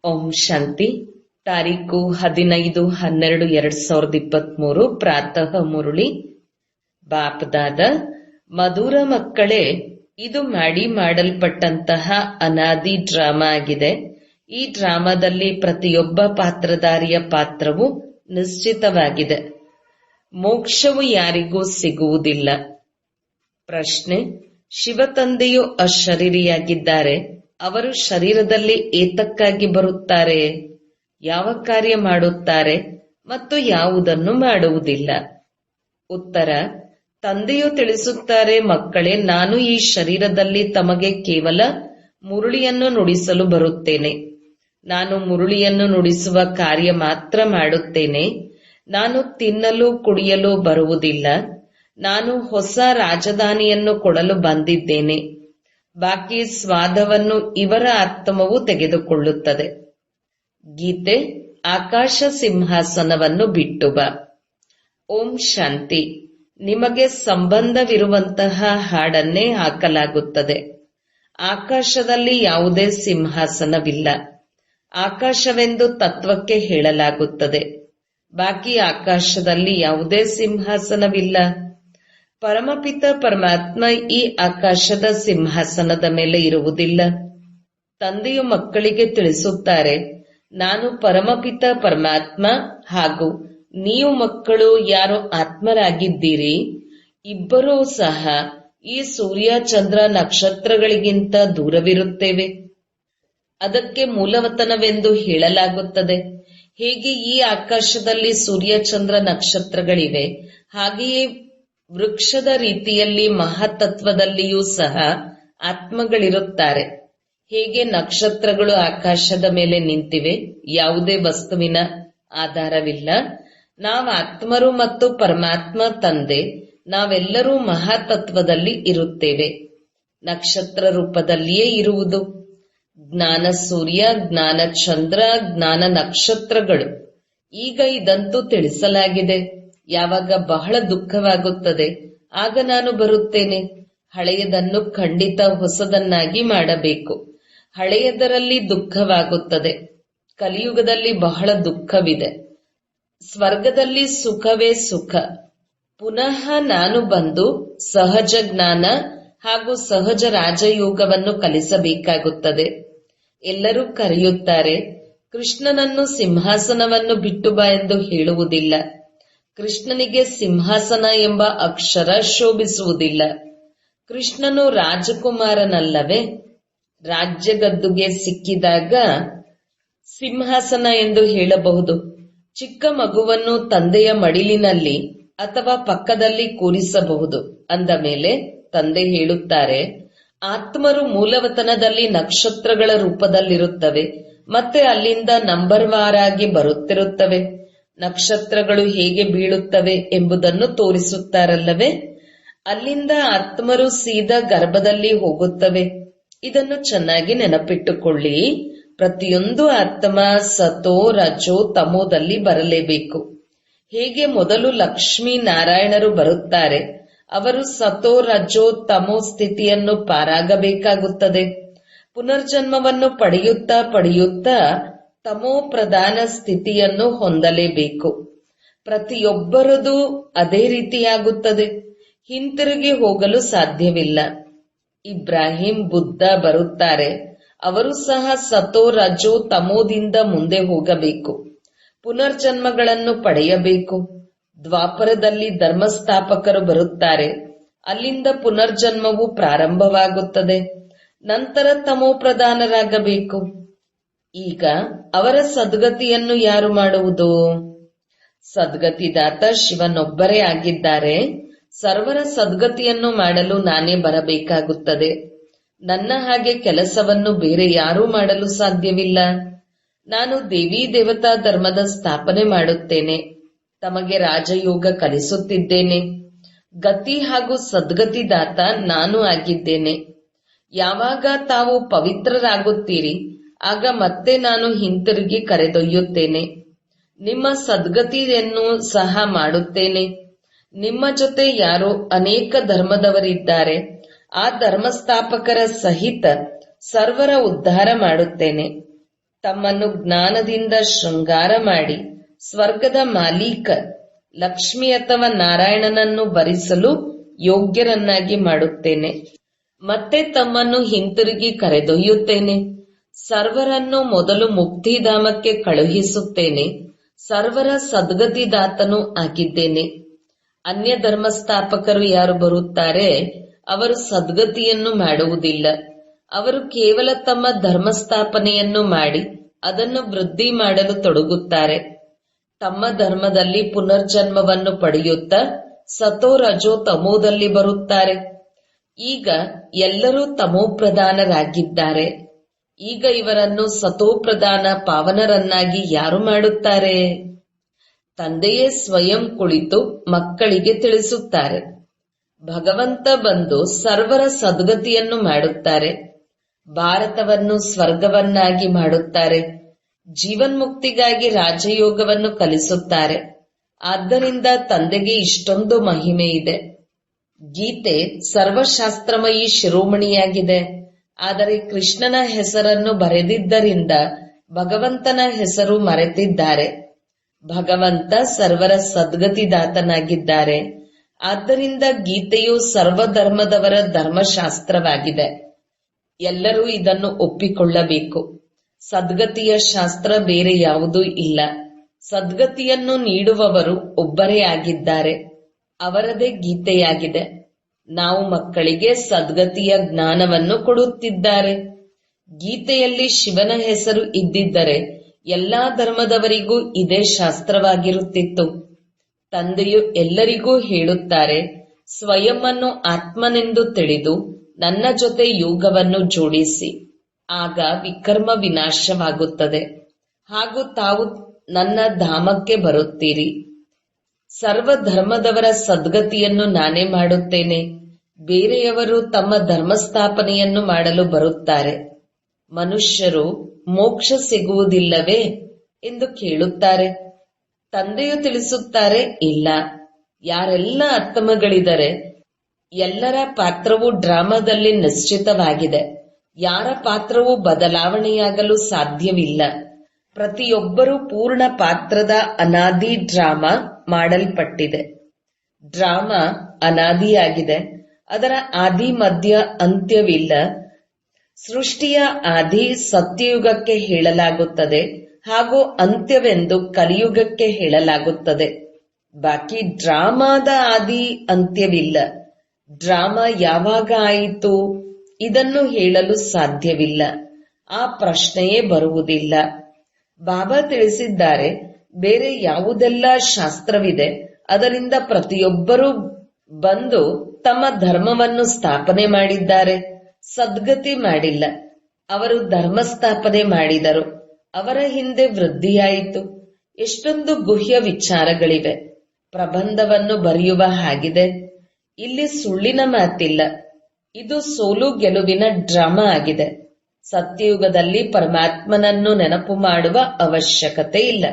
ಓಂ ಶಾಂತಿ. ತಾರೀಕು 15/12/2023 ಪ್ರಾತಃ ಮುರುಳಿ. ಬಾಪ್ದಾದ ಮಧುರ ಮಕ್ಕಳೇ, ಇದು ಮಾಡಲ್ಪಟ್ಟಂತಹ ಅನಾದಿ ಡ್ರಾಮಾ ಆಗಿದೆ. ಈ ಡ್ರಾಮಾದಲ್ಲಿ ಪ್ರತಿಯೊಬ್ಬ ಪಾತ್ರಧಾರಿಯ ಪಾತ್ರವು ನಿಶ್ಚಿತವಾಗಿದೆ. ಮೋಕ್ಷವು ಯಾರಿಗೂ ಸಿಗುವುದಿಲ್ಲ. ಪ್ರಶ್ನೆ: ಶಿವತಂದೆಯು ಅಶರೀರಿಯಾಗಿದ್ದಾರೆ. ಅವರು ಶರೀರದಲ್ಲಿ ಏತಕ್ಕಾಗಿ ಬರುತ್ತಾರೆ? ಯಾವ ಕಾರ್ಯ ಮಾಡುತ್ತಾರೆ ಮತ್ತು ಯಾವುದನ್ನು ಮಾಡುವುದಿಲ್ಲ? ಉತ್ತರ: ತಂದೆಯು ತಿಳಿಸುತ್ತಾರೆ, ಮಕ್ಕಳೇ, ನಾನು ಈ ಶರೀರದಲ್ಲಿ ತಮಗೆ ಕೇವಲ ಮುರುಳಿಯನ್ನು ನುಡಿಸಲು ಬರುತ್ತೇನೆ. ನಾನು ಮುರುಳಿಯನ್ನು ನುಡಿಸುವ ಕಾರ್ಯ ಮಾತ್ರ ಮಾಡುತ್ತೇನೆ. ನಾನು ತಿನ್ನಲು ಕುಡಿಯಲು ಬರುವುದಿಲ್ಲ. ನಾನು ಹೊಸ ರಾಜಧಾನಿಯನ್ನು ಕೊಡಲು ಬಂದಿದ್ದೇನೆ. ಬಾಕಿ ಸ್ವಾದವನ್ನು ಇವರ ಆತ್ಮವು ತೆಗೆದುಕೊಳ್ಳುತ್ತದೆ. ಗೀತೆ: ಆಕಾಶ ಸಿಂಹಾಸನವನ್ನು ಬಿಟ್ಟು ಬಾ. ಓಂ ಶಾಂತಿ. ನಿಮಗೆ ಸಂಬಂಧವಿರುವಂತಹ ಹಾಡನ್ನೇ ಹಾಕಲಾಗುತ್ತದೆ. ಆಕಾಶದಲ್ಲಿ ಯಾವುದೇ ಸಿಂಹಾಸನವಿಲ್ಲ. ಆಕಾಶವೆಂದು ತತ್ವಕ್ಕೆ ಹೇಳಲಾಗುತ್ತದೆ. ಬಾಕಿ ಆಕಾಶದಲ್ಲಿ ಯಾವುದೇ ಸಿಂಹಾಸನವಿಲ್ಲ. ಪರಮಪಿತ ಪರಮಾತ್ಮ ಈ ಆಕಾಶದ ಸಿಂಹಾಸನದ ಮೇಲೆ ಇರುವುದಿಲ್ಲ. ತಂದೆಯು ಮಕ್ಕಳಿಗೆ ತಿಳಿಸುತ್ತಾರೆ, ನಾನು ಪರಮಪಿತ ಪರಮಾತ್ಮ ಹಾಗೂ ನೀವು ಮಕ್ಕಳು ಯಾರು ಆತ್ಮರಾಗಿದ್ದೀರಿ, ಇಬ್ಬರೂ ಸಹ ಈ ಸೂರ್ಯ ಚಂದ್ರ ನಕ್ಷತ್ರಗಳಿಗಿಂತ ದೂರವಿರುತ್ತೇವೆ. ಅದಕ್ಕೆ ಮೂಲವತನವೆಂದು ಹೇಳಲಾಗುತ್ತದೆ. ಹೇಗೆ ಈ ಆಕಾಶದಲ್ಲಿ ಸೂರ್ಯ ಚಂದ್ರ ನಕ್ಷತ್ರಗಳಿವೆ, ಹಾಗೆಯೇ ವೃಕ್ಷದ ರೀತಿಯಲ್ಲಿ ಮಹಾತತ್ವದಲ್ಲಿಯೂ ಸಹ ಆತ್ಮಗಳಿರುತ್ತಾರೆ. ಹೇಗೆ ನಕ್ಷತ್ರಗಳು ಆಕಾಶದ ಮೇಲೆ ನಿಂತಿವೆ, ಯಾವುದೇ ವಸ್ತುವಿನ ಆಧಾರವಿಲ್ಲ. ನಾವು ಆತ್ಮರು ಮತ್ತು ಪರಮಾತ್ಮ ತಂದೆ ನಾವೆಲ್ಲರೂ ಮಹಾತತ್ವದಲ್ಲಿ ಇರುತ್ತೇವೆ. ನಕ್ಷತ್ರ ರೂಪದಲ್ಲಿಯೇ ಇರುವುದು. ಜ್ಞಾನ ಸೂರ್ಯ, ಜ್ಞಾನ ಚಂದ್ರ, ಜ್ಞಾನ ನಕ್ಷತ್ರಗಳು. ಈಗ ಇದಂತೂ ತಿಳಿಸಲಾಗಿದೆ. ಯಾವಾಗ ಬಹಳ ದುಃಖವಾಗುತ್ತದೆ ಆಗ ನಾನು ಬರುತ್ತೇನೆ. ಹಳೆಯದನ್ನು ಖಂಡಿತ ಹೊಸದನ್ನಾಗಿ ಮಾಡಬೇಕು. ಹಳೆಯದರಲ್ಲಿ ದುಃಖವಾಗುತ್ತದೆ. ಕಲಿಯುಗದಲ್ಲಿ ಬಹಳ ದುಃಖವಿದೆ. ಸ್ವರ್ಗದಲ್ಲಿ ಸುಖವೇ ಸುಖ. ಪುನಃ ನಾನು ಬಂದು ಸಹಜ ಜ್ಞಾನ ಹಾಗೂ ಸಹಜ ರಾಜಯೋಗವನ್ನು ಕಲಿಸಬೇಕಾಗುತ್ತದೆ. ಎಲ್ಲರೂ ಕರೆಯುತ್ತಾರೆ, ಕೃಷ್ಣನನ್ನು ಸಿಂಹಾಸನವನ್ನು ಬಿಟ್ಟು ಬಾ ಎಂದು ಹೇಳುವುದಿಲ್ಲ. ಕೃಷ್ಣನಿಗೆ ಸಿಂಹಾಸನ ಎಂಬ ಅಕ್ಷರ ಶೋಭಿಸುವುದಿಲ್ಲ. ಕೃಷ್ಣನು ರಾಜಕುಮಾರನಲ್ಲವೇ? ರಾಜ್ಯ ಗದ್ದುಗೆ ಸಿಕ್ಕಿದಾಗ ಸಿಂಹಾಸನ ಎಂದು ಹೇಳಬಹುದು. ಚಿಕ್ಕ ಮಗುವನ್ನು ತಂದೆಯ ಮಡಿಲಿನಲ್ಲಿ ಅಥವಾ ಪಕ್ಕದಲ್ಲಿ ಕೂರಿಸಬಹುದು. ಅಂದ ಮೇಲೆ ತಂದೆ ಹೇಳುತ್ತಾರೆ, ಆತ್ಮರು ಮೂಲವತನದಲ್ಲಿ ನಕ್ಷತ್ರಗಳ ರೂಪದಲ್ಲಿರುತ್ತವೆ ಮತ್ತೆ ಅಲ್ಲಿಂದ ನಂಬರ್ವಾರಾಗಿ ಬರುತ್ತಿರುತ್ತವೆ. ನಕ್ಷತ್ರಗಳು ಹೇಗೆ ಬೀಳುತ್ತವೆ ಎಂಬುದನ್ನು ತೋರಿಸುತ್ತಾರಲ್ಲವೇ? ಅಲ್ಲಿಂದ ಆತ್ಮರು ಸೀದಾ ಗರ್ಭದಲ್ಲಿ ಹೋಗುತ್ತವೆ. ಇದನ್ನು ಚೆನ್ನಾಗಿ ನೆನಪಿಟ್ಟುಕೊಳ್ಳಿ. ಪ್ರತಿಯೊಂದು ಆತ್ಮ ಸತೋ ರಜೋ ತಮೋದಲ್ಲಿ ಬರಲೇಬೇಕು. ಹೇಗೆ ಮೊದಲು ಲಕ್ಷ್ಮೀ ನಾರಾಯಣರು ಬರುತ್ತಾರೆ, ಅವರು ಸತೋ ರಜೋ ತಮೋ ಸ್ಥಿತಿಯನ್ನು ಪಾರಾಗಬೇಕಾಗುತ್ತದೆ. ಪುನರ್ಜನ್ಮವನ್ನು ಪಡೆಯುತ್ತಾ ಪಡೆಯುತ್ತಾ ತಮೋ ಪ್ರಧಾನ ಸ್ಥಿತಿಯನ್ನು ಹೊಂದಲೇಬೇಕು. ಪ್ರತಿಯೊಬ್ಬರದು ಅದೇ ರೀತಿಯಾಗುತ್ತದೆ. ಹಿಂತಿರುಗಿ ಹೋಗಲು ಸಾಧ್ಯವಿಲ್ಲ. ಇಬ್ರಾಹಿಂ ಬುದ್ಧ ಬರುತ್ತಾರೆ. ಅವರು ಸಹ ಸತೋ ರಜೋ ತಮೋದಿಂದ ಮುಂದೆ ಹೋಗಬೇಕು. ಪುನರ್ಜನ್ಮಗಳನ್ನು ಪಡೆಯಬೇಕು. ದ್ವಾಪರದಲ್ಲಿ ಧರ್ಮಸ್ಥಾಪಕರು ಬರುತ್ತಾರೆ. ಅಲ್ಲಿಂದ ಪುನರ್ಜನ್ಮವು ಪ್ರಾರಂಭವಾಗುತ್ತದೆ. ನಂತರ ತಮೋ ಪ್ರಧಾನರಾಗಬೇಕು. ಈಗ ಅವರ ಸದ್ಗತಿಯನ್ನು ಯಾರು ಮಾಡುವುದು? ಸದ್ಗತಿದಾತ ಶಿವನೊಬ್ಬರೇ ಆಗಿದ್ದಾರೆ. ಸರ್ವರ ಸದ್ಗತಿಯನ್ನು ಮಾಡಲು ನಾನೇ ಬರಬೇಕಾಗುತ್ತದೆ. ನನ್ನ ಹಾಗೆ ಕೆಲಸವನ್ನು ಬೇರೆ ಯಾರೂ ಮಾಡಲು ಸಾಧ್ಯವಿಲ್ಲ. ನಾನು ದೇವಿ ದೇವತಾ ಧರ್ಮದ ಸ್ಥಾಪನೆ ಮಾಡುತ್ತೇನೆ. ತಮಗೆ ರಾಜಯೋಗ ಕಲಿಸುತ್ತಿದ್ದೇನೆ. ಗತಿ ಹಾಗೂ ಸದ್ಗತಿದಾತ ನಾನು ಆಗಿದ್ದೇನೆ. ಯಾವಾಗ ತಾವು ಪವಿತ್ರರಾಗುತ್ತೀರಿ ಆಗ ಮತ್ತೆ ನಾನು ಹಿಂತಿರುಗಿ ಕರೆದೊಯ್ಯುತ್ತೇನೆ. ನಿಮ್ಮ ಸದ್ಗತಿಯನ್ನು ಸಹ ಮಾಡುತ್ತೇನೆ. ನಿಮ್ಮ ಜೊತೆ ಯಾರೋ ಅನೇಕ ಧರ್ಮದವರಿದ್ದಾರೆ. ಆ ಧರ್ಮಸ್ಥಾಪಕರ ಸಹಿತ ಸರ್ವರ ಉದ್ಧಾರ ಮಾಡುತ್ತೇನೆ. ತಮ್ಮನ್ನು ಜ್ಞಾನದಿಂದ ಶೃಂಗಾರ ಮಾಡಿ ಸ್ವರ್ಗದ ಮಾಲೀಕ ಲಕ್ಷ್ಮಿ ಅಥವಾ ನಾರಾಯಣನನ್ನು ಭರಿಸಲು ಯೋಗ್ಯರನ್ನಾಗಿ ಮಾಡುತ್ತೇನೆ. ಮತ್ತೆ ತಮ್ಮನ್ನು ಹಿಂತಿರುಗಿ ಕರೆದೊಯ್ಯುತ್ತೇನೆ. ಸರ್ವರನ್ನು ಮೊದಲು ಮುಕ್ತಿಧಾಮಕ್ಕೆ ಕಳುಹಿಸುತ್ತೇನೆ. ಸರ್ವರ ಸದ್ಗತಿದಾತನೂ ಆಗಿದ್ದೇನೆ. ಅನ್ಯ ಧರ್ಮಸ್ಥಾಪಕರು ಯಾರು ಬರುತ್ತಾರೆ, ಅವರು ಸದ್ಗತಿಯನ್ನು ಮಾಡುವುದಿಲ್ಲ. ಅವರು ಕೇವಲ ತಮ್ಮ ಧರ್ಮಸ್ಥಾಪನೆಯನ್ನು ಮಾಡಿ ಅದನ್ನು ವೃದ್ಧಿ ಮಾಡಲು ತೊಡಗುತ್ತಾರೆ. ತಮ್ಮ ಧರ್ಮದಲ್ಲಿ ಪುನರ್ಜನ್ಮವನ್ನು ಪಡೆಯುತ್ತಾ ಸತೋ ರಜೋ ತಮೋದಲ್ಲಿ ಬರುತ್ತಾರೆ. ಈಗ ಎಲ್ಲರೂ ತಮೋಪ್ರಧಾನರಾಗಿದ್ದಾರೆ. ಈಗ ಇವರನ್ನು ಸತೋಪ್ರಧಾನ ಪಾವನರನ್ನಾಗಿ ಯಾರು ಮಾಡುತ್ತಾರೆ? ತಂದೆಯೇ ಸ್ವಯಂ ಕುಳಿತು ಮಕ್ಕಳಿಗೆ ತಿಳಿಸುತ್ತಾರೆ. ಭಗವಂತ ಬಂದು ಸರ್ವರ ಸದ್ಗತಿಯನ್ನು ಮಾಡುತ್ತಾರೆ. ಭಾರತವನ್ನು ಸ್ವರ್ಗವನ್ನಾಗಿ ಮಾಡುತ್ತಾರೆ. ಜೀವನ್ಮುಕ್ತಿಗಾಗಿ ರಾಜಯೋಗವನ್ನು ಕಲಿಸುತ್ತಾರೆ. ಆದ್ದರಿಂದ ತಂದೆಗೆ ಇಷ್ಟೊಂದು ಮಹಿಮೆ ಇದೆ. ಗೀತೆ ಸರ್ವಶಾಸ್ತ್ರಮಯಿ ಶಿರೋಮಣಿಯಾಗಿದೆ. ಆದರೆ ಕೃಷ್ಣನ ಹೆಸರನ್ನು ಬರೆದಿದ್ದರಿಂದ ಭಗವಂತನ ಹೆಸರು ಮರೆತಿದ್ದಾರೆ. ಭಗವಂತ ಸರ್ವರ ಸದ್ಗತಿದಾತನಾಗಿದ್ದಾರೆ. ಆದ್ದರಿಂದ ಗೀತೆಯು ಸರ್ವಧರ್ಮದವರ ಧರ್ಮಶಾಸ್ತ್ರವಾಗಿದೆ. ಎಲ್ಲರೂ ಇದನ್ನು ಒಪ್ಪಿಕೊಳ್ಳಬೇಕು. ಸದ್ಗತಿಯ ಶಾಸ್ತ್ರ ಬೇರೆ ಯಾವುದೂ ಇಲ್ಲ. ಸದ್ಗತಿಯನ್ನು ನೀಡುವವರು ಒಬ್ಬರೇ ಆಗಿದ್ದಾರೆ. ಅವರದೇ ಗೀತೆಯಾಗಿದೆ. ನಾವು ಮಕ್ಕಳಿಗೆ ಸದ್ಗತಿಯ ಜ್ಞಾನವನ್ನು ಕೊಡುತ್ತಿದ್ದಾರೆ. ಗೀತೆಯಲ್ಲಿ ಶಿವನ ಹೆಸರು ಇದ್ದಿದ್ದರೆ ಎಲ್ಲಾ ಧರ್ಮದವರಿಗೂ ಇದೇ ಶಾಸ್ತ್ರವಾಗಿರುತ್ತಿತ್ತು. ತಂದೆಯು ಎಲ್ಲರಿಗೂ ಹೇಳುತ್ತಾರೆ, ಸ್ವಯಂವನ್ನು ಆತ್ಮನೆಂದು ತಿಳಿದು ನನ್ನ ಜೊತೆ ಯೋಗವನ್ನು ಜೋಡಿಸಿ. ಆಗ ವಿಕರ್ಮ ವಿನಾಶವಾಗುತ್ತದೆ ಹಾಗೂ ತಾವು ನನ್ನ ಧಾಮಕ್ಕೆ ಬರುತ್ತೀರಿ. ಸರ್ವ ಧರ್ಮದವರ ಸದ್ಗತಿಯನ್ನು ನಾನೇ ಮಾಡುತ್ತೇನೆ. ಬೇರೆಯವರು ತಮ್ಮ ಧರ್ಮಸ್ಥಾಪನೆಯನ್ನು ಮಾಡಲು ಬರುತ್ತಾರೆ. ಮನುಷ್ಯರು ಮೋಕ್ಷ ಸಿಗುವುದಿಲ್ಲವೇ ಎಂದು ಕೇಳುತ್ತಾರೆ. ತಂದೆಯು ತಿಳಿಸುತ್ತಾರೆ, ಇಲ್ಲ. ಯಾರೆಲ್ಲ ಆತ್ಮಗಳಿದ್ದಾರೆ ಎಲ್ಲರ ಪಾತ್ರವು ಡ್ರಾಮಾದಲ್ಲಿ ನಿಶ್ಚಿತವಾಗಿದೆ. ಯಾರ ಪಾತ್ರವೂ ಬದಲಾವಣೆಯಾಗಲು ಸಾಧ್ಯವಿಲ್ಲ. ಪ್ರತಿಯೊಬ್ಬರೂ ಪೂರ್ಣ ಪಾತ್ರದ ಅನಾದಿ ಡ್ರಾಮಾ ಮಾಡಲ್ಪಟ್ಟಿದೆ. ಡ್ರಾಮಾ ಅನಾದಿಯಾಗಿದೆ. ಅದರ ಆದಿ ಮಧ್ಯ ಅಂತ್ಯವಿಲ್ಲ. ಸೃಷ್ಟಿಯ ಆದಿ ಸತ್ಯಯುಗಕ್ಕೆ ಹೇಳಲಾಗುತ್ತದೆ ಹಾಗೂ ಅಂತ್ಯವೆಂದು ಕಲಿಯುಗಕ್ಕೆ ಹೇಳಲಾಗುತ್ತದೆ. ಬಾಕಿ ಡ್ರಾಮಾದ ಆದಿ ಅಂತ್ಯವಿಲ್ಲ. ಡ್ರಾಮಾ ಯಾವಾಗ ಆಯಿತು ಇದನ್ನು ಹೇಳಲು ಸಾಧ್ಯವಿಲ್ಲ. ಆ ಪ್ರಶ್ನೆಯೇ ಬರುವುದಿಲ್ಲ. ಬಾಬಾ ತಿಳಿಸಿದ್ದಾರೆ, ಬೇರೆ ಯಾವುದೆಲ್ಲ ಶಾಸ್ತ್ರವಿದೆ ಅದರಿಂದ ಪ್ರತಿಯೊಬ್ಬರೂ ಬಂದು ತಮ್ಮ ಧರ್ಮವನ್ನು ಸ್ಥಾಪನೆ ಮಾಡಿದ್ದಾರೆ. ಸದ್ಗತಿ ಮಾಡಿಲ್ಲ. ಅವರು ಧರ್ಮ ಸ್ಥಾಪನೆ ಮಾಡಿದರು. ಅವರ ಹಿಂದೆ ವೃದ್ಧಿಯಾಯಿತು. ಎಷ್ಟೊಂದು ಗುಹ್ಯ ವಿಚಾರಗಳಿವೆ. ಪ್ರಬಂಧವನ್ನು ಬರೆಯುವ ಹಾಗಿದೆ. ಇಲ್ಲಿ ಸುಳ್ಳಿನ ಮಾತಿಲ್ಲ. ಇದು ಸೋಲು ಗೆಲುವಿನ ಡ್ರಾಮಾ ಆಗಿದೆ. ಸತ್ಯಯುಗದಲ್ಲಿ ಪರಮಾತ್ಮನನ್ನು ನೆನಪು ಮಾಡುವ ಅವಶ್ಯಕತೆ ಇಲ್ಲ.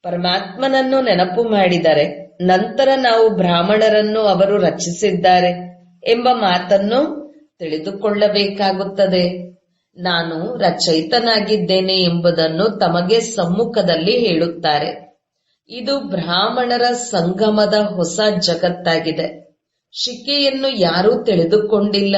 ಪರಮಾತ್ಮನನ್ನು ನೆನಪು ಮಾಡಿದರೆ ನಂತರ ನಾವು ಬ್ರಾಹ್ಮಣರನ್ನು ಅವರು ರಚಿಸಿದ್ದಾರೆ ಎಂಬ ಮಾತನ್ನು ತಿಳಿದುಕೊಳ್ಳಬೇಕಾಗುತ್ತದೆ. ನಾನು ರಚಯಿತನಾಗಿದ್ದೇನೆ ಎಂಬುದನ್ನು ತಮಗೆ ಸಮ್ಮುಖದಲ್ಲಿ ಹೇಳುತ್ತಾರೆ. ಇದು ಬ್ರಾಹ್ಮಣರ ಸಂಗಮದ ಹೊಸ ಜಗತ್ತಾಗಿದೆ. ಶಿಕೆಯನ್ನು ಯಾರೂ ತಿಳಿದುಕೊಂಡಿಲ್ಲ.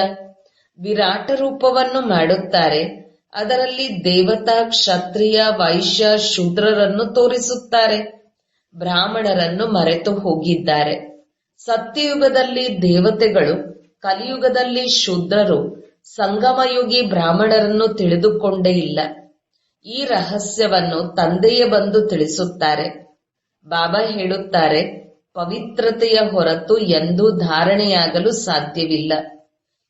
ವಿರಾಟ ರೂಪವನ್ನು ಮಾಡುತ್ತಾರೆ. ಅದರಲ್ಲಿ ದೇವತಾ, ಕ್ಷತ್ರಿಯ, ವೈಶ್ಯ, ಶೂದ್ರರನ್ನು ತೋರಿಸುತ್ತಾರೆ. ಬ್ರಾಹ್ಮಣರನ್ನು ಮರೆತು ಹೋಗಿದ್ದಾರೆ. ಸತ್ಯಯುಗದಲ್ಲಿ ದೇವತೆಗಳು, ಕಲಿಯುಗದಲ್ಲಿ ಶೂದ್ರರು, ಸಂಗಮಯುಗಿ ಬ್ರಾಹ್ಮಣರನ್ನು ತಿಳಿದುಕೊಂಡೇ ಇಲ್ಲ. ಈ ರಹಸ್ಯವನ್ನು ತಂದೆಯೇ ಬಂದು ತಿಳಿಸುತ್ತಾರೆ. ಬಾಬಾ ಹೇಳುತ್ತಾರೆ, ಪವಿತ್ರತೆಯ ಹೊರತು ಎಂದೂ ಧಾರಣೆಯಾಗಲು ಸಾಧ್ಯವಿಲ್ಲ.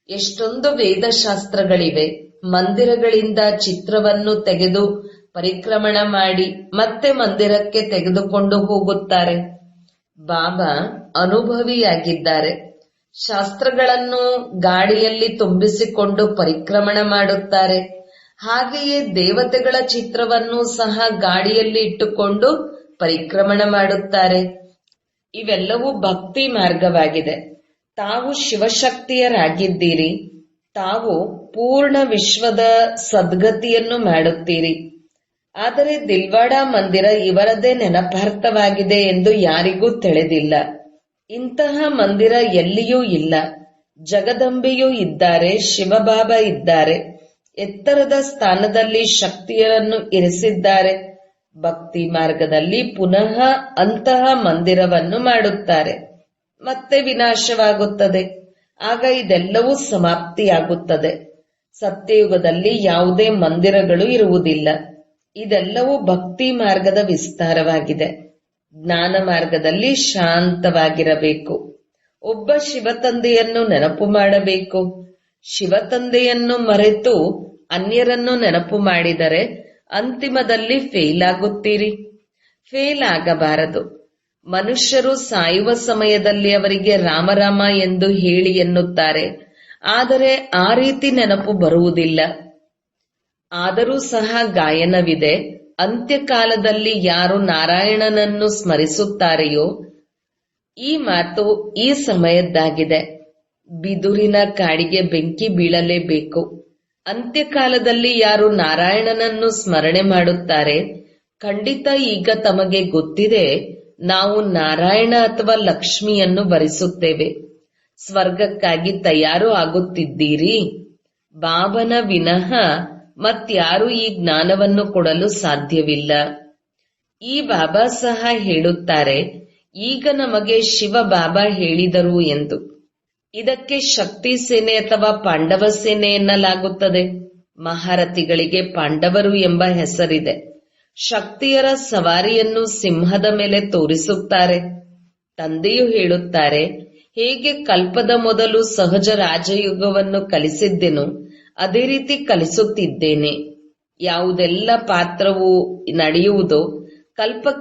ಎಷ್ಟೊಂದು ವೇದಶಾಸ್ತ್ರಗಳಿವೆ. ಮಂದಿರಗಳಿಂದ ಚಿತ್ರವನ್ನು ತೆಗೆದು ಪರಿಕ್ರಮಣ ಮಾಡಿ ಮತ್ತೆ ಮಂದಿರಕ್ಕೆ ತೆಗೆದುಕೊಂಡು ಹೋಗುತ್ತಾರೆ. ಬಾಬಾ ಅನುಭವಿಯಾಗಿದ್ದಾರೆ. ಶಾಸ್ತ್ರಗಳನ್ನು ಗಾಡಿಯಲ್ಲಿ ತುಂಬಿಸಿಕೊಂಡು ಪರಿಕ್ರಮಣ ಮಾಡುತ್ತಾರೆ. ಹಾಗೆಯೇ ದೇವತೆಗಳ ಚಿತ್ರವನ್ನು ಸಹ ಗಾಡಿಯಲ್ಲಿ ಇಟ್ಟುಕೊಂಡು ಪರಿಕ್ರಮಣ ಮಾಡುತ್ತಾರೆ. ಇವೆಲ್ಲವೂ ಭಕ್ತಿ ಮಾರ್ಗವಾಗಿದೆ. ತಾವು ಶಿವಶಕ್ತಿಯರಾಗಿದ್ದೀರಿ. ತಾವು ಪೂರ್ಣ ವಿಶ್ವದ ಸದ್ಗತಿಯನ್ನು ಮಾಡುತ್ತೀರಿ. ಆದರೆ ದಿಲ್ವಾಡ ಮಂದಿರ ಇವರದೇ ನೆನಪಾರ್ಥವಾಗಿದೆ ಎಂದು ಯಾರಿಗೂ ತಿಳಿದಿಲ್ಲ. ಇಂತಹ ಮಂದಿರ ಎಲ್ಲಿಯೂ ಇಲ್ಲ. ಜಗದಂಬೆಯೂ ಇದ್ದಾರೆ, ಶಿವಬಾಬಾ ಇದ್ದಾರೆ. ಎತ್ತರದ ಸ್ಥಾನದಲ್ಲಿ ಶಕ್ತಿಯರನ್ನು ಇರಿಸಿದ್ದಾರೆ. ಭಕ್ತಿ ಮಾರ್ಗದಲ್ಲಿ ಪುನಃ ಅಂತಹ ಮಂದಿರವನ್ನು ಮಾಡುತ್ತಾರೆ. ಮತ್ತೆ ವಿನಾಶವಾಗುತ್ತದೆ. ಆಗ ಇದೆಲ್ಲವೂ ಸಮಾಪ್ತಿಯಾಗುತ್ತದೆ. ಸತ್ಯಯುಗದಲ್ಲಿ ಯಾವುದೇ ಮಂದಿರಗಳು ಇರುವುದಿಲ್ಲ. ಇದೆಲ್ಲವೂ ಭಕ್ತಿ ಮಾರ್ಗದ ವಿಸ್ತಾರವಾಗಿದೆ. ಜ್ಞಾನ ಮಾರ್ಗದಲ್ಲಿ ಶಾಂತವಾಗಿರಬೇಕು. ಒಬ್ಬ ಶಿವತಂದೆಯನ್ನು ನೆನಪು ಮಾಡಬೇಕು. ಶಿವತಂದೆಯನ್ನು ಮರೆತು ಅನ್ಯರನ್ನು ನೆನಪು ಮಾಡಿದರೆ ಅಂತಿಮದಲ್ಲಿ ಫೇಲ್ ಆಗುತ್ತೀರಿ. ಫೇಲ್ ಆಗಬಾರದು. ಮನುಷ್ಯರು ಸಾಯುವ ಸಮಯದಲ್ಲಿ ಅವರಿಗೆ ರಾಮರಾಮ ಎಂದು ಹೇಳಿ ಎನ್ನುತ್ತಾರೆ. ಆದರೆ ಆ ರೀತಿ ನೆನಪು ಬರುವುದಿಲ್ಲ. ಆದರೂ ಸಹ ಗಾಯನವಿದೆ. ಅಂತ್ಯಕಾಲದಲ್ಲಿ ಯಾರು ನಾರಾಯಣನನ್ನು ಸ್ಮರಿಸುತ್ತಾರೆಯೋ, ಈ ಮಾತು ಈ ಸಮಯದ್ದಾಗಿದೆ. ಬಿದುರಿನ ಕಾಡಿಗೆ ಬೆಂಕಿ ಬೀಳಲೇಬೇಕು. ಅಂತ್ಯಕಾಲದಲ್ಲಿ ಯಾರು ನಾರಾಯಣನನ್ನು ಸ್ಮರಣೆ ಮಾಡುತ್ತಾರೆ, ಖಂಡಿತ ಈಗ ತಮಗೆ ಗೊತ್ತಿದೆ, ನಾವು ನಾರಾಯಣ ಅಥವಾ ಲಕ್ಷ್ಮಿಯನ್ನು ಭರಿಸುತ್ತೇವೆ. ಸ್ವರ್ಗಕ್ಕಾಗಿ ತಯಾರು ಆಗುತ್ತಿದ್ದೀರಿ. ಬಾಬನ ವಿನಃ ಮತ್ಯಾರೂ ಈ ಜ್ಞಾನವನ್ನು ಕೊಡಲು ಸಾಧ್ಯವಿಲ್ಲ. ಈ ಬಾಬಾ ಸಹ ಹೇಳುತ್ತಾರೆ, ಈಗ ನಮಗೆ ಶಿವ ಬಾಬಾ ಹೇಳಿದರು ಎಂದು. ಇದಕ್ಕೆ ಶಕ್ತಿ ಸೇನೆ ಅಥವಾ ಪಾಂಡವ ಸೇನೆ ಎನ್ನಲಾಗುತ್ತದೆ. ಮಹಾರಥಿಗಳಿಗೆ ಪಾಂಡವರು ಎಂಬ ಹೆಸರಿದೆ. ಶಕ್ತಿಯರ ಸವಾರಿಯನ್ನು ಸಿಂಹದ ಮೇಲೆ ತೋರಿಸುತ್ತಾರೆ. ತಂದೆಯು ಹೇಳುತ್ತಾರೆ, ಹೇಗೆ ಕಲ್ಪದ ಮೊದಲು ಸಹಜ ರಾಜಯುಗವನ್ನು ಕಲಿಸಿದ್ದೆನು, ಅದೇ ರೀತಿ ಕಲಿಸುತ್ತಿದ್ದೇನೆ. ಯಾವುದೆಲ್ಲ ಪಾತ್ರವು ನಡೆಯುವುದೋ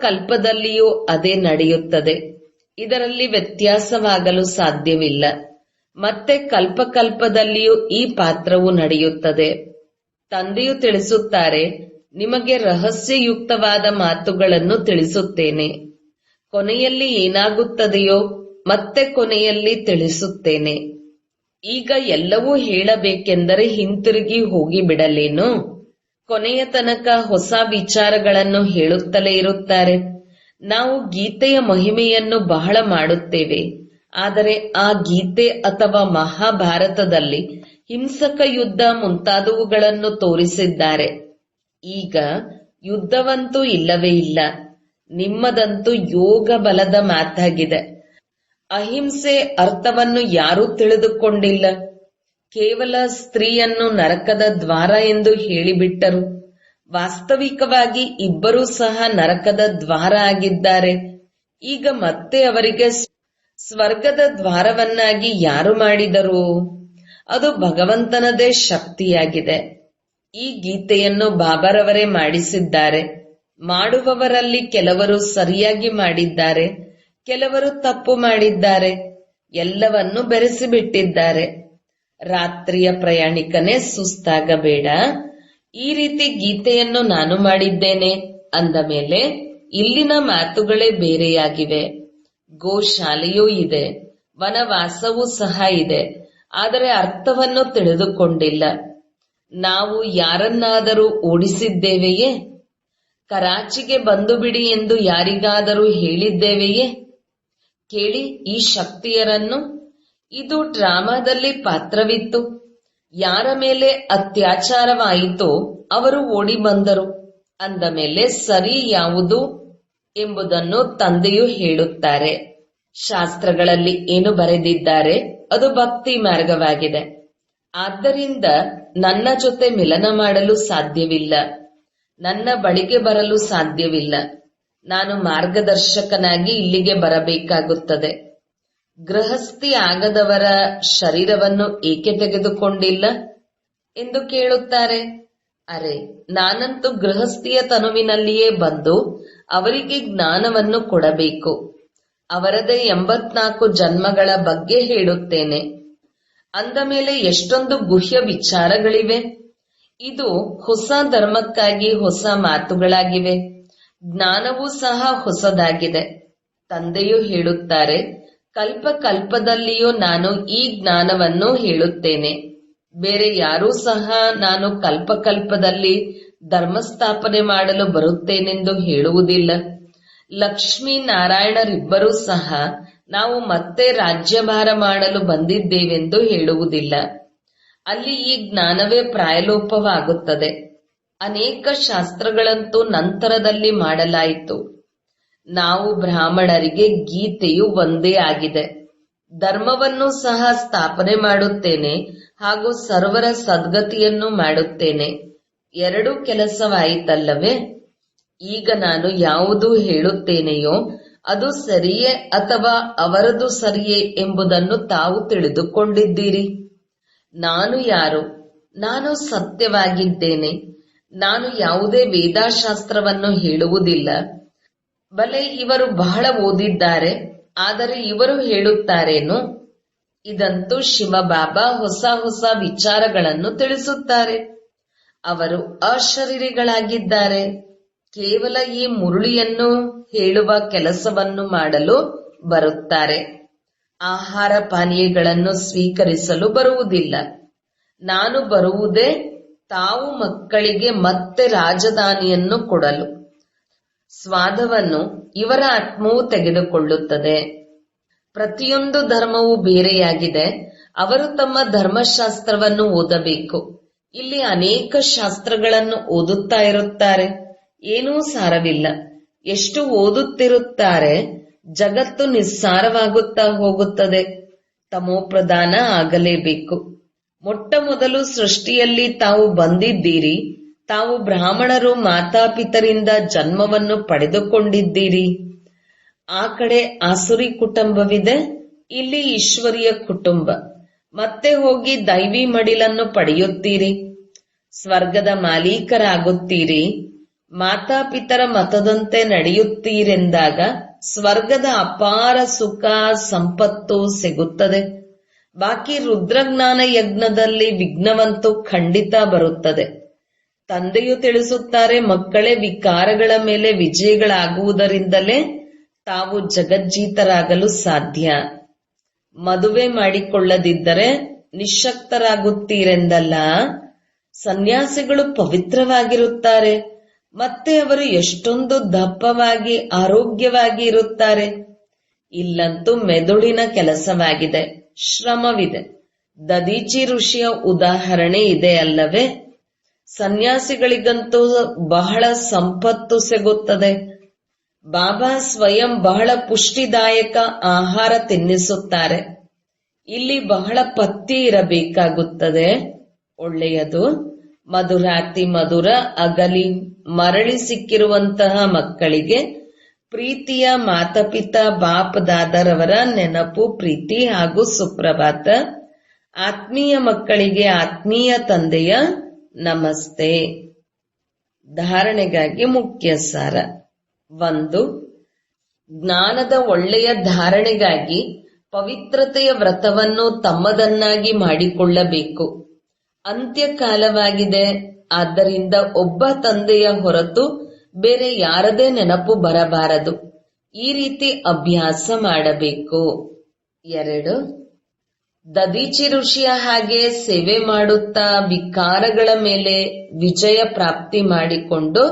ಕಲ್ಪದಲ್ಲಿಯೂ ಅದೇ ನಡೆಯುತ್ತದೆ. ಇದರಲ್ಲಿ ವ್ಯತ್ಯಾಸವಾಗಲು ಸಾಧ್ಯವಿಲ್ಲ. ಮತ್ತೆ ಕಲ್ಪದಲ್ಲಿಯೂ ಈ ಪಾತ್ರವು ನಡೆಯುತ್ತದೆ. ತಂದೆಯು ತಿಳಿಸುತ್ತಾರೆ, ನಿಮಗೆ ರಹಸ್ಯಯುಕ್ತವಾದ ಮಾತುಗಳನ್ನು ತಿಳಿಸುತ್ತೇನೆ. ಕೊನೆಯಲ್ಲಿ ಏನಾಗುತ್ತದೆಯೋ ಮತ್ತೆ ಕೊನೆಯಲ್ಲಿ ತಿಳಿಸುತ್ತೇನೆ. ಈಗ ಎಲ್ಲವೂ ಹೇಳಬೇಕೆಂದರೆ ಹಿಂತಿರುಗಿ ಹೋಗಿಬಿಡಲೇನು? ಕೊನೆಯ ತನಕ ಹೊಸ ವಿಚಾರಗಳನ್ನು ಹೇಳುತ್ತಲೇ ಇರುತ್ತಾರೆ. ನಾವು ಗೀತೆಯ ಮಹಿಮೆಯನ್ನು ಬಹಳ ಮಾಡುತ್ತೇವೆ. ಆದರೆ ಆ ಗೀತೆ ಅಥವಾ ಮಹಾಭಾರತದಲ್ಲಿ ಹಿಂಸಕ ಯುದ್ಧ ಮುಂತಾದವುಗಳನ್ನು ತೋರಿಸಿದ್ದಾರೆ. ಈಗ ಯುದ್ಧವಂತೂ ಇಲ್ಲವೇ ಇಲ್ಲ. ನಿಮ್ಮದಂತೂ ಯೋಗ ಬಲದ ಮಾತಾಗಿದೆ. ಅಹಿಂಸೆ ಅರ್ಥವನ್ನು ಯಾರೂ ತಿಳಿದುಕೊಂಡಿಲ್ಲ. ಕೇವಲ ಸ್ತ್ರೀಯನ್ನು ನರಕದ ದ್ವಾರ ಎಂದು ಹೇಳಿಬಿಟ್ಟರು. ವಾಸ್ತವಿಕವಾಗಿ ಇಬ್ಬರೂ ಸಹ ನರಕದ ದ್ವಾರ ಆಗಿದ್ದಾರೆ. ಈಗ ಮತ್ತೆ ಅವರಿಗೆ ಸ್ವರ್ಗದ ದ್ವಾರವನ್ನಾಗಿ ಯಾರು ಮಾಡಿದರು? ಅದು ಭಗವಂತನದೇ ಶಕ್ತಿಯಾಗಿದೆ. ಈ ಗೀತೆಯನ್ನು ಬಾಬಾರವರೇ ಮಾಡಿಸಿದ್ದಾರೆ. ಮಾಡುವವರಲ್ಲಿ ಕೆಲವರು ಸರಿಯಾಗಿ ಮಾಡಿದ್ದಾರೆ, ಕೆಲವರು ತಪ್ಪು ಮಾಡಿದ್ದಾರೆ. ಎಲ್ಲವನ್ನೂ ಬೆರೆಸಿಬಿಟ್ಟಿದ್ದಾರೆ. ರಾತ್ರಿಯ ಪ್ರಯಾಣಿಕನೇ ಸುಸ್ತಾಗಬೇಡ. ಈ ರೀತಿ ಗೀತೆಯನ್ನು ನಾನು ಮಾಡಿದ್ದೇನೆ ಅಂದ ಮೇಲೆ ಇಲ್ಲಿನ ಮಾತುಗಳೇ ಬೇರೆಯಾಗಿವೆ. ಗೋಶಾಲೆಯೂ ಇದೆ, ವನವಾಸವೂ ಸಹ ಇದೆ. ಆದರೆ ಅರ್ಥವನ್ನು ತಿಳಿದುಕೊಂಡಿಲ್ಲ. ನಾವು ಯಾರನ್ನಾದರೂ ಓಡಿಸಿದ್ದೇವೆಯೇ? ಕರಾಚಿಗೆ ಬಂದು ಬಿಡಿ ಎಂದು ಯಾರಿಗಾದರೂ ಹೇಳಿದ್ದೇವೆಯೇ? ಕೇಳಿ ಈ ಶಕ್ತಿಯರನ್ನು. ಇದು ಡ್ರಾಮಾದಲ್ಲಿ ಪಾತ್ರವಿತ್ತು. ಯಾರ ಮೇಲೆ ಅತ್ಯಾಚಾರವಾಯಿತೋ ಅವರು ಓಡಿ ಬಂದರು. ಅಂದ ಮೇಲೆ ಸರಿ ಯಾವುದು ಎಂಬುದನ್ನು ತಂದೆಯು ಹೇಳುತ್ತಾರೆ. ಶಾಸ್ತ್ರಗಳಲ್ಲಿ ಏನು ಬರೆದಿದ್ದಾರೆ ಅದು ಭಕ್ತಿ ಮಾರ್ಗವಾಗಿದೆ. ಆದ್ದರಿಂದ ನನ್ನ ಜೊತೆ ಮಿಲನ ಮಾಡಲು ಸಾಧ್ಯವಿಲ್ಲ, ನನ್ನ ಬಳಿಗೆ ಬರಲು ಸಾಧ್ಯವಿಲ್ಲ. ನಾನು ಮಾರ್ಗದರ್ಶಕನಾಗಿ ಇಲ್ಲಿಗೆ ಬರಬೇಕಾಗುತ್ತದೆ. ಗೃಹಸ್ಥಿ ಆಗದವರ ಶರೀರವನ್ನು ಏಕೆ ತೆಗೆದುಕೊಂಡಿಲ್ಲ ಎಂದು ಕೇಳುತ್ತಾರೆ. ಅರೆ, ನಾನಂತೂ ಗೃಹಸ್ಥಿಯ ತನುವಿನಲ್ಲಿಯೇ ಬಂದು ಅವರಿಗೆ ಜ್ಞಾನವನ್ನು ಕೊಡಬೇಕು. ಅವರದೇ 84 ಜನ್ಮಗಳ ಬಗ್ಗೆ ಹೇಳುತ್ತೇನೆ. ಅಂದ ಮೇಲೆ ಎಷ್ಟೊಂದು ಗುಹ್ಯ ವಿಚಾರಗಳಿವೆ. ಇದು ಹೊಸ ಧರ್ಮಕ್ಕಾಗಿ ಹೊಸ ಮಾತುಗಳಾಗಿವೆ. ಜ್ಞಾನವೂ ಸಹ ಹೊಸದಾಗಿದೆ. ತಂದೆಯು ಹೇಳುತ್ತಾರೆ, ಕಲ್ಪದಲ್ಲಿಯೂ ನಾನು ಈ ಜ್ಞಾನವನ್ನು ಹೇಳುತ್ತೇನೆ. ಬೇರೆ ಯಾರೂ ಸಹ ನಾನು ಕಲ್ಪದಲ್ಲಿ ಧರ್ಮ ಸ್ಥಾಪನೆ ಮಾಡಲು ಬರುತ್ತೇನೆಂದು ಹೇಳುವುದಿಲ್ಲ. ಲಕ್ಷ್ಮೀ ನಾರಾಯಣರಿಬ್ಬರೂ ಸಹ ನಾವು ಮತ್ತೆ ರಾಜ್ಯಭಾರ ಮಾಡಲು ಬಂದಿದ್ದೇವೆಂದು ಹೇಳುವುದಿಲ್ಲ. ಅಲ್ಲಿ ಈ ಜ್ಞಾನವೇ ಪ್ರಾಯಲೋಪವಾಗುತ್ತದೆ. ಅನೇಕ ಶಾಸ್ತ್ರಗಳಂತೂ ನಂತರದಲ್ಲಿ ಮಾಡಲಾಯಿತು. ನಾವು ಬ್ರಾಹ್ಮಣರಿಗೆ ಗೀತೆಯು ಒಂದೇ ಆಗಿದೆ. ಧರ್ಮವನ್ನು ಸಹ ಸ್ಥಾಪನೆ ಮಾಡುತ್ತೇನೆ ಹಾಗೂ ಸರ್ವರ ಸದ್ಗತಿಯನ್ನು ಮಾಡುತ್ತೇನೆ. ಎರಡೂ ಕೆಲಸವಾಯಿತಲ್ಲವೇ? ಈಗ ನಾನು ಯಾವುದು ಹೇಳುತ್ತೇನೆಯೋ ಅದು ಸರಿಯೇ ಅಥವಾ ಅವರದು ಸರಿಯೇ ಎಂಬುದನ್ನು ತಾವು ತಿಳಿದುಕೊಂಡಿದ್ದೀರಿ. ನಾನು ಯಾರು? ನಾನು ಸತ್ಯವಾಗಿದ್ದೇನೆ. ನಾನು ಯಾವುದೇ ವೇದಾಶಾಸ್ತ್ರವನ್ನು ಹೇಳುವುದಿಲ್ಲ. ಬಲೆ ಇವರು ಬಹಳ ಓದಿದ್ದಾರೆ, ಆದರೆ ಇವರು ಹೇಳುತ್ತಾರೇನು? ಇದಂತೂ ಶಿವಬಾಬಾ ಹೊಸ ಹೊಸ ವಿಚಾರಗಳನ್ನು ತಿಳಿಸುತ್ತಾರೆ. ಅವರು ಅಶರೀರಿಗಳಾಗಿದ್ದಾರೆ. ಕೇವಲ ಈ ಮುರುಳಿಯನ್ನು ಹೇಳುವ ಕೆಲಸವನ್ನು ಮಾಡಲು ಬರುತ್ತಾರೆ. ಆಹಾರ ಪಾನೀಯಗಳನ್ನು ಸ್ವೀಕರಿಸಲು ಬರುವುದಿಲ್ಲ. ನಾನು ಬರುವುದೇ ತಾವು ಮಕ್ಕಳಿಗೆ ಮತ್ತೆ ರಾಜಧಾನಿಯನ್ನು ಕೊಡಲು. ಸ್ವಾದವನ್ನು ಇವರ ಆತ್ಮವು ತೆಗೆದುಕೊಳ್ಳುತ್ತದೆ. ಪ್ರತಿಯೊಂದು ಧರ್ಮವೂ ಬೇರೆಯಾಗಿದೆ. ಅವರು ತಮ್ಮ ಧರ್ಮಶಾಸ್ತ್ರವನ್ನು ಓದಬೇಕು. ಇಲ್ಲಿ ಅನೇಕ ಶಾಸ್ತ್ರಗಳನ್ನು ಓದುತ್ತಾ ಇರುತ್ತಾರೆ. ಏನೂ ಸಾರವಿಲ್ಲ. ಎಷ್ಟು ಓದುತ್ತಿರುತ್ತಾರೆ, ಜಗತ್ತು ನಿಸ್ಸಾರವಾಗುತ್ತಾ ಹೋಗುತ್ತದೆ. ತಮೋಪ್ರಧಾನ ಆಗಲೇಬೇಕು. ಮೊಟ್ಟ ಮೊದಲು ಸೃಷ್ಟಿಯಲ್ಲಿ ತಾವು ಬಂದಿದ್ದೀರಿ. ತಾವು ಬ್ರಾಹ್ಮಣರು ಮಾತಾಪಿತರಿಂದ ಜನ್ಮವನ್ನು ಪಡೆದುಕೊಂಡಿದ್ದೀರಿ. ಆ ಕಡೆ ಆಸುರಿ ಕುಟುಂಬವಿದೆ, ಇಲ್ಲಿ ಈಶ್ವರಿಯ ಕುಟುಂಬ. ಮತ್ತೆ ಹೋಗಿ ದೈವಿ ಮಡಿಲನ್ನು ಪಡೆಯುತ್ತೀರಿ. ಸ್ವರ್ಗದ ಮಾಲೀಕರಾಗುತ್ತೀರಿ. ಮಾತಾಪಿತರ ಮತದಂತೆ ನಡೆಯುತ್ತೀರೆಂದಾಗ ಸ್ವರ್ಗದ ಅಪಾರ ಸುಖ ಸಂಪತ್ತು ಸಿಗುತ್ತದೆ. ಬಾಕಿ ರುದ್ರಜ್ಞಾನ ಯಜ್ಞದಲ್ಲಿ ವಿಘ್ನವಂತೂ ಖಂಡಿತ ಬರುತ್ತದೆ. ತಂದೆಯು ತಿಳಿಸುತ್ತಾರೆ, ಮಕ್ಕಳೇ, ವಿಕಾರಗಳ ಮೇಲೆ ವಿಜಯಗಳಾಗುವುದರಿಂದಲೇ ತಾವು ಜಗಜ್ಜೀತರಾಗಲು ಸಾಧ್ಯ. ಮದುವೆ ಮಾಡಿಕೊಳ್ಳದಿದ್ದರೆ ನಿಶ್ಶಕ್ತರಾಗುತ್ತೀರೆಂದಲ್ಲ. ಸನ್ಯಾಸಿಗಳು ಪವಿತ್ರವಾಗಿರುತ್ತಾರೆ. ಮತ್ತೆ ಅವರು ಎಷ್ಟೊಂದು ದಪ್ಪವಾಗಿ ಆರೋಗ್ಯವಾಗಿ ಇರುತ್ತಾರೆ. ಇಲ್ಲಂತೂ ಮೆದುಳಿನ ಕೆಲಸವಾಗಿದೆ, ಶ್ರಮವಿದೆ. ದದೀಚಿ ಋಷಿಯ ಉದಾಹರಣೆ ಇದೆ ಅಲ್ಲವೇ? ಸನ್ಯಾಸಿಗಳಿಗಂತೂ ಬಹಳ ಸಂಪತ್ತು ಸಿಗುತ್ತದೆ. ಬಾಬಾ ಸ್ವಯಂ ಬಹಳ ಪುಷ್ಟಿದಾಯಕ ಆಹಾರ ತಿನ್ನಿಸುತ್ತಾರೆ. ಇಲ್ಲಿ ಬಹಳ ಪಥ್ಯ ಇರಬೇಕಾಗುತ್ತದೆ. ಒಳ್ಳೆಯದು. ಮಧುರಾತಿ ಮಧುರ ಅಗಲಿ ಮರಳಿ ಸಿಕ್ಕಿರುವಂತಹ ಮಕ್ಕಳಿಗೆ ಪ್ರೀತಿಯ ಮಾತಾಪಿತಾ ಬಾಪ್ ದಾದರವರ ನೆನಪು, ಪ್ರೀತಿ ಹಾಗೂ ಸುಪ್ರಭಾತ. ಆತ್ಮೀಯ ಮಕ್ಕಳಿಗೆ ಆತ್ಮೀಯ ತಂದೆಯ ನಮಸ್ತೆ. ಧಾರಣೆಗಾಗಿ ಮುಖ್ಯ ಸಾರ. 1. ಜ್ಞಾನದ ಒಳ್ಳೆಯ ಧಾರಣೆಗಾಗಿ ಪವಿತ್ರತೆಯ ವ್ರತವನ್ನು ತಮ್ಮದನ್ನಾಗಿ ಮಾಡಿಕೊಳ್ಳಬೇಕು. ಅಂತ್ಯಕಾಲವಾಗಿದೆ. ಆದ್ದರಿಂದ ಒಬ್ಬ ತಂದೆಯ ಹೊರತು ಬೇರೆ ಯಾರದೇ ನೆನಪು ಬರಬಾರದು. ಈ ರೀತಿ ಅಭ್ಯಾಸ ಮಾಡಬೇಕು. 2. ದದೀಚಿ ಋಷಿಯ ಹಾಗೆ ಸೇವೆ ಮಾಡುತ್ತಾ ವಿಕಾರಗಳ ಮೇಲೆ ವಿಜಯ ಪ್ರಾಪ್ತಿ ಮಾಡಿಕೊಂಡು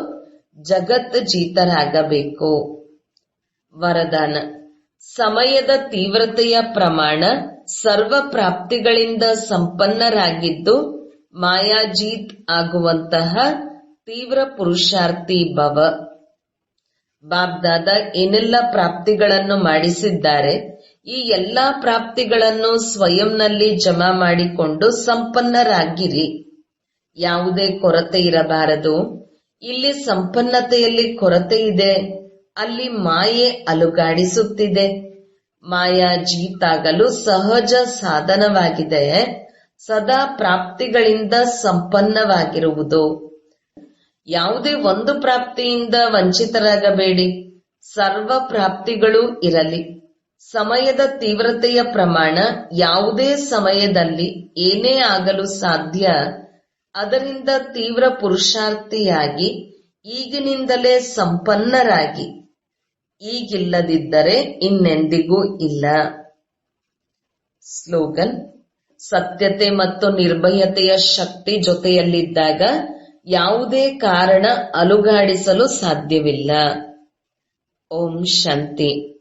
ಜಗತ್ ಜೀತರಾಗಬೇಕು. ವರದಾನ. ಸಮಯದ ತೀವ್ರತೆಯ ಪ್ರಮಾಣ ಸರ್ವ ಪ್ರಾಪ್ತಿಗಳಿಂದ ಸಂಪನ್ನರಾಗಿದ್ದು ಮಾಯಾಜೀತ್ ಆಗುವಂತಹ ತೀವ್ರ ಪುರುಷಾರ್ಥಿ ಭವ. ಬಾಬ್ದಾದ ಏನೆಲ್ಲ ಪ್ರಾಪ್ತಿಗಳನ್ನು ಮಾಡಿಸಿದ್ದಾರೆ, ಈ ಎಲ್ಲಾ ಪ್ರಾಪ್ತಿಗಳನ್ನು ಸ್ವಯಂನಲ್ಲಿ ಜಮಾ ಮಾಡಿಕೊಂಡು ಸಂಪನ್ನರಾಗಿರಿ. ಯಾವುದೇ ಕೊರತೆ ಇರಬಾರದು. ಇಲ್ಲಿ ಸಂಪನ್ನತೆಯಲ್ಲಿ ಕೊರತೆ ಇದೆ. ಅಲ್ಲಿ ಮಾಯೆ ಅಲುಗಾಡಿಸುತ್ತಿದೆ. ಮಾಯಾಜೀತಾಗಲು ಸಹಜ ಸಾಧನವಾಗಿದೆ ಸದಾ ಪ್ರಾಪ್ತಿಗಳಿಂದ ಸಂಪನ್ನವಾಗಿರುವುದು. ಯಾವುದೇ ಒಂದು ಪ್ರಾಪ್ತಿಯಿಂದ ವಂಚಿತರಾಗಬೇಡಿ. ಸರ್ವ ಪ್ರಾಪ್ತಿಗಳೂ ಇರಲಿ. ಸಮಯದ ತೀವ್ರತೆಯ ಪ್ರಮಾಣ ಯಾವುದೇ ಸಮಯದಲ್ಲಿ ಏನೇ ಆಗಲು ಸಾಧ್ಯ. ಅದರಿಂದ ತೀವ್ರ ಪುರುಷಾರ್ಥಿಯಾಗಿ ಈಗಿನಿಂದಲೇ ಸಂಪನ್ನರಾಗಿ. ಈಗಿಲ್ಲದಿದ್ದರೆ ಇನ್ನೆಂದಿಗೂ ಇಲ್ಲ. ಸ್ಲೋಗನ್. ಸತ್ಯತೆ ಮತ್ತು ನಿರ್ಭಯತೆಯ ಶಕ್ತಿ ಜೊತೆಯಲ್ಲಿದ್ದಾಗ ಯಾವುದೇ ಕಾರಣ ಅಲುಗಾಡಿಸಲು ಸಾಧ್ಯವಿಲ್ಲ. ಓಂ ಶಾಂತಿ.